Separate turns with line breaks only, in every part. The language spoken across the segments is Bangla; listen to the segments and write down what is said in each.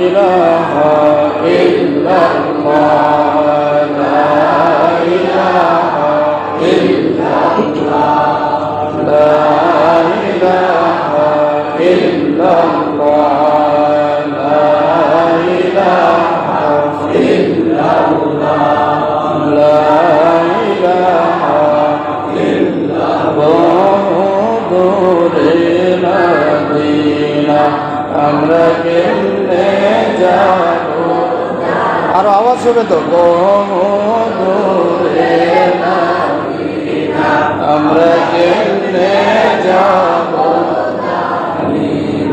ইলাহা ইল্লাল্লাহ লা ইলাহা ইল্লাল্লাহ লা ইলাহা ইল্লাল্লাহ লা ইলাহা ইল্লাল্লাহ লা ইলাহা ইল্লাল্লাহ দূরে মদিনা আমরা কেমনে যাব আর আওয়াজ হবে তো দূরে মদিনা আমরা কেমনে যাব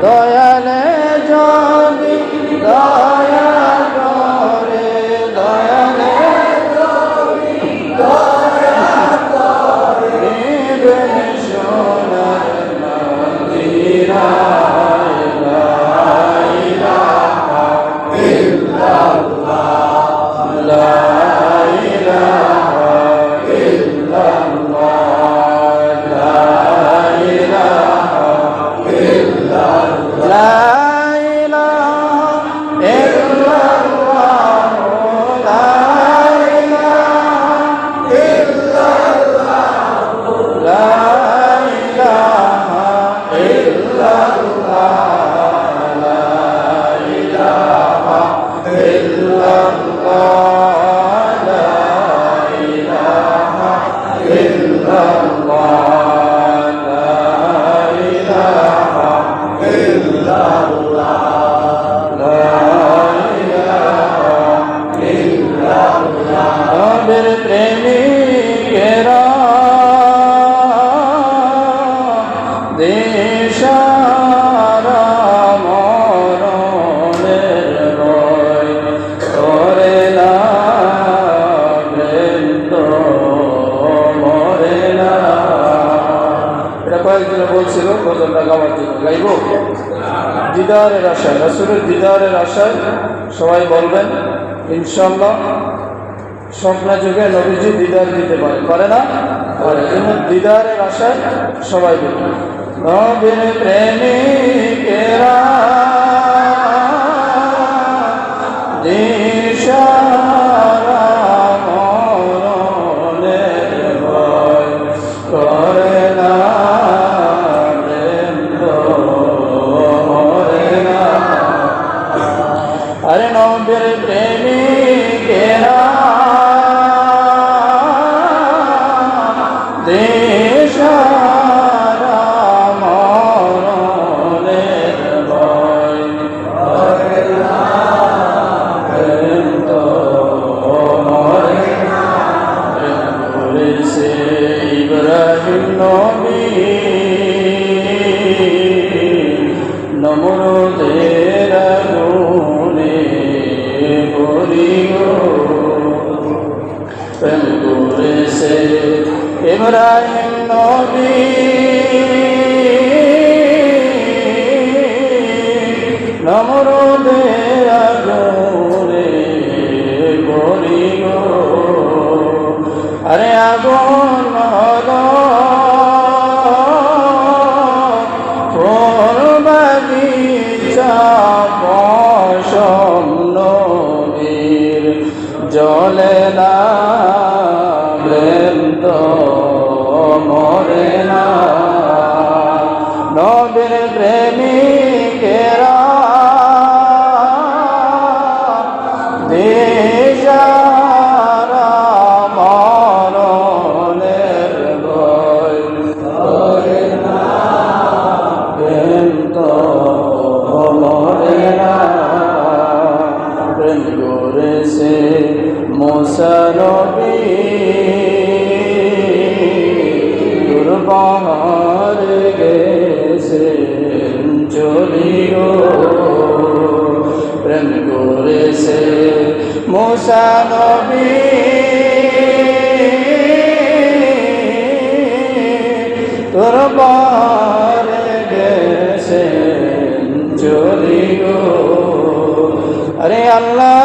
দয়ালে যদি দয়া করে দয়ালে দয়া করে সোনার মদিনা প্রেমিকেরা দেশারা মরণের ভয় করে না বৃন্দ মরে না। এটা কয়েকদিনে বলছিল গজলটা গাওয়ার জন্য, গাইব দিদারের আশায়, রাসূলের দিদারের আশায় সবাই বলবেন ইনশাআল্লাহ। স্বপ্নে যুগে নবীজি দিদার দিতে পারে না? পারে। কিন্তু দিদারের আশায় সবাই বলবে নবীর প্রেমিকেরা দিশারা মরণের ভয় করে না বৃন্দ মরে না। আরে নবীর প্রেমিকেরা দেশারা মরণের ভয় করে না বৃন্দ মরে না। করেছে ইব্রাহিম নবী নমরুদের আগুনে পড়ি গো। প্রেম করেছে ইব্রাহিম নবী নমরুদের আগুনে পড়ি গো। আরে আগুন হলো বাগিচা পশম নবীর জলে না বৃন্দ মরে না। নবীর প্রেমিকেরা দেশারা মরণের ভয় করে না বৃন্দ মরে না। প্রেম করেছে মুসা নবী দুর্বাহার গেছে চলি গো। প্রেম করেছে মুসা নবী দুর্বাহার গেছে চলি গো। আরে আল্লাহ